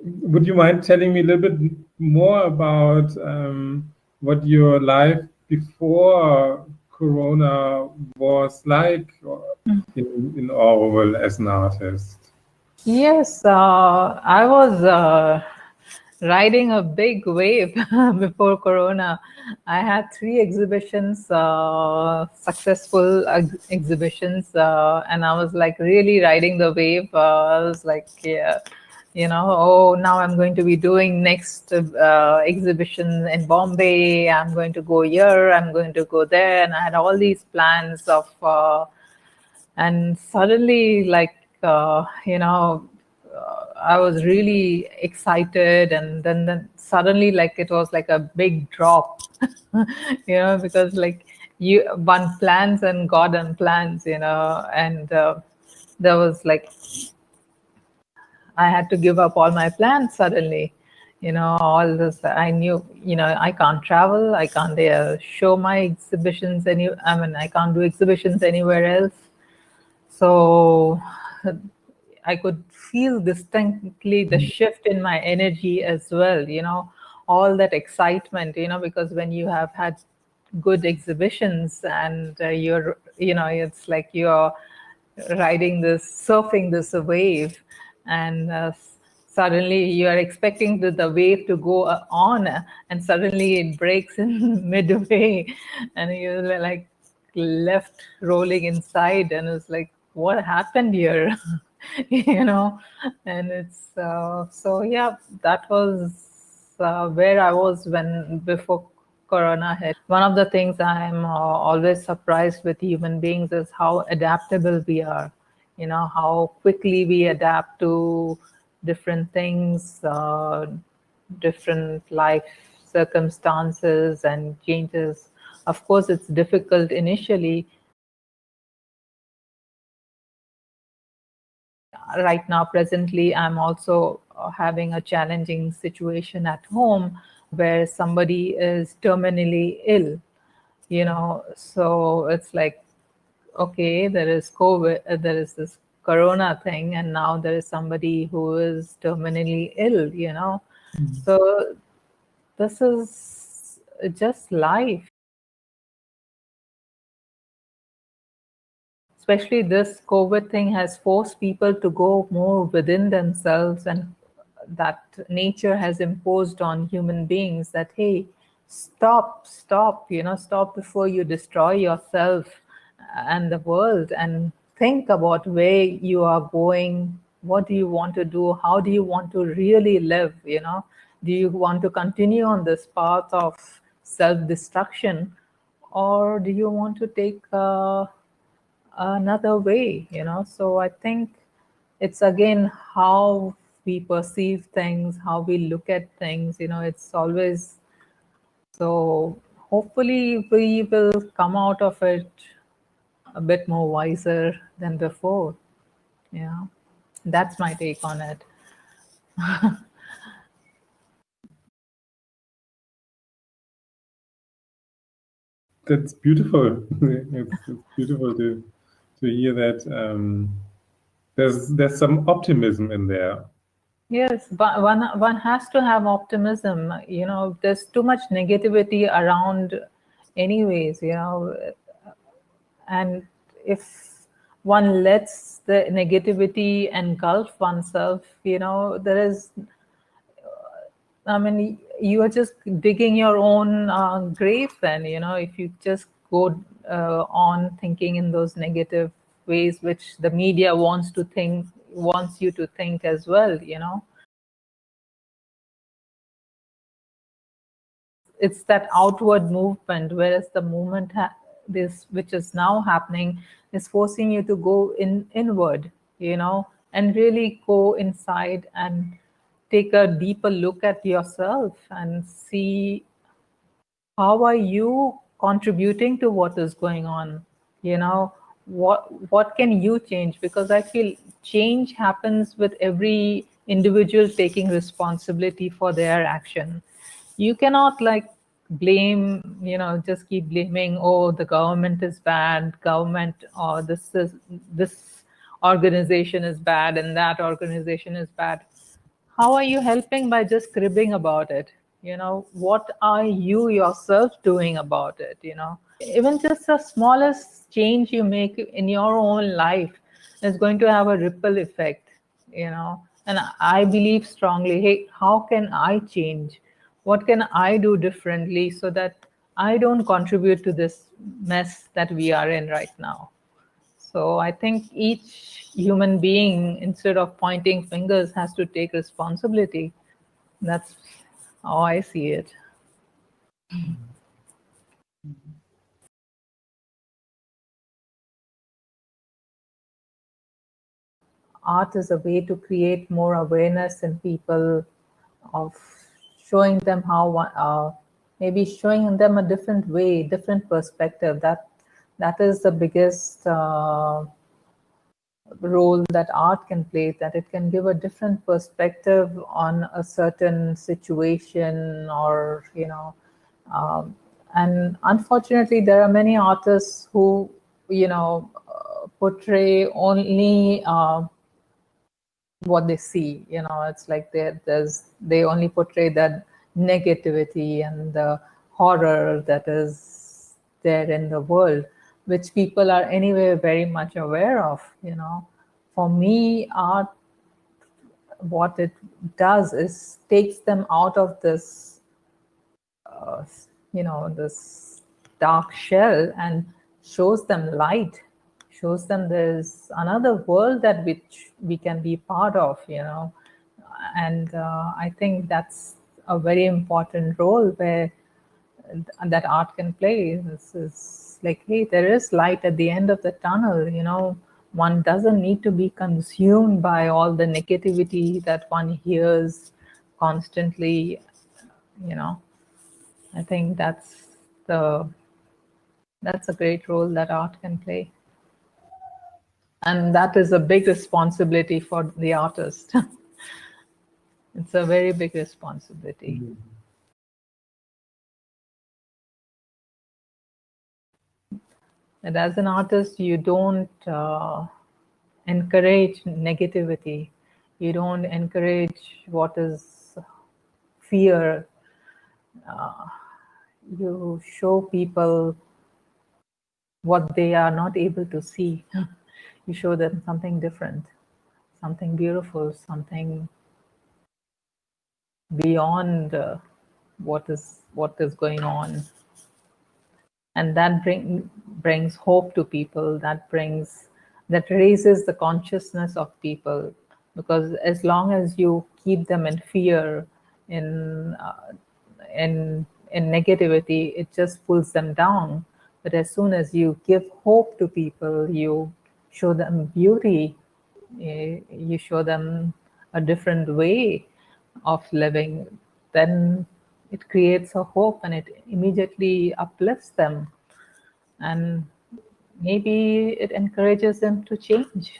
Would you mind telling me a little bit more about what your life before Corona was like in Auroville as an artist? Yes, I was riding a big wave before Corona. I had three exhibitions, successful exhibitions, and I was like really riding the wave. I was like, yeah, oh, now I'm going to be doing next exhibition in Bombay. I'm going to go here. I'm going to go there, and I had all these plans of. And suddenly I was really excited, and then suddenly like it was like a big drop because like you one plans and God unplans, and there was like I had to give up all my plans suddenly. All this I knew, I can't travel, I can't show my exhibitions I can't do exhibitions anywhere else. So I could feel distinctly the shift in my energy as well, all that excitement, because when you have had good exhibitions and it's like you're riding this, surfing this wave, and suddenly you are expecting the wave to go on, and suddenly it breaks in midway, and you're like left rolling inside, and it's like, what happened here? you know and it's so yeah, that was where I was when before Corona hit. One of the things I'm always surprised with human beings is how adaptable we are. How quickly we adapt to different things, different life circumstances and changes. Of course, it's difficult initially. Right now, presently, I'm also having a challenging situation at home where somebody is terminally ill. So it's like, okay, there is COVID, there is this Corona thing, and now there is somebody who is terminally ill. So this is just life. Especially this COVID thing has forced people to go more within themselves, and that nature has imposed on human beings that, hey, stop, stop before you destroy yourself and the world, and think about where you are going. What do you want to do? How do you want to really live? Do you want to continue on this path of self-destruction, or do you want to take another way? So I think it's again how we perceive things, how we look at things. It's always so. Hopefully we will come out of it a bit more wiser than before. Yeah, that's my take on it. That's beautiful. It's beautiful to hear that there's some optimism in there. Yes, but one has to have optimism. There's too much negativity around, anyways. And if one lets the negativity engulf oneself, there is, I mean, you are just digging your own grave then. If you just go on thinking in those negative ways, which the media wants you to think as well. It's that outward movement, whereas the movement this which is now happening is forcing you to go inward, and really go inside and take a deeper look at yourself and see how are you contributing to what is going on. What can you change? Because I feel change happens with every individual taking responsibility for their action. You cannot like blame, just keep blaming, oh, the government is bad, government, or this organization is bad and that organization is bad. how are you helping by just cribbing about it? What are you yourself doing about it? Even just the smallest change you make in your own life is going to have a ripple effect. And I believe strongly, hey, how can I change? What can I do differently so that I don't contribute to this mess that we are in right now? So I think each human being, instead of pointing fingers, has to take responsibility. That's how I see it. Art is a way to create more awareness in people, of showing them how, maybe showing them a different way, different perspective. That is the biggest role that art can play, that it can give a different perspective on a certain situation, or and unfortunately there are many artists who portray only what they see. It's like they only portray that negativity and the horror that is there in the world, which people are anyway very much aware of. For me, art, what it does is takes them out of this this dark shell and shows them light, shows them there's another world that which we can be part of. And I think that's a very important role where that art can play. This is like, hey, there is light at the end of the tunnel. One doesn't need to be consumed by all the negativity that one hears constantly. I think that's a great role that art can play. And that is a big responsibility for the artist. It's a very big responsibility. And as an artist, you don't encourage negativity. You don't encourage what is fear. You show people what they are not able to see. You show them something different, something beautiful, something beyond what is going on. And that brings hope to people, that raises the consciousness of people. Because as long as you keep them in fear, in negativity, it just pulls them down. But as soon as you give hope to people, you show them beauty, you show them a different way of living, then it creates a hope and it immediately uplifts them. And maybe it encourages them to change.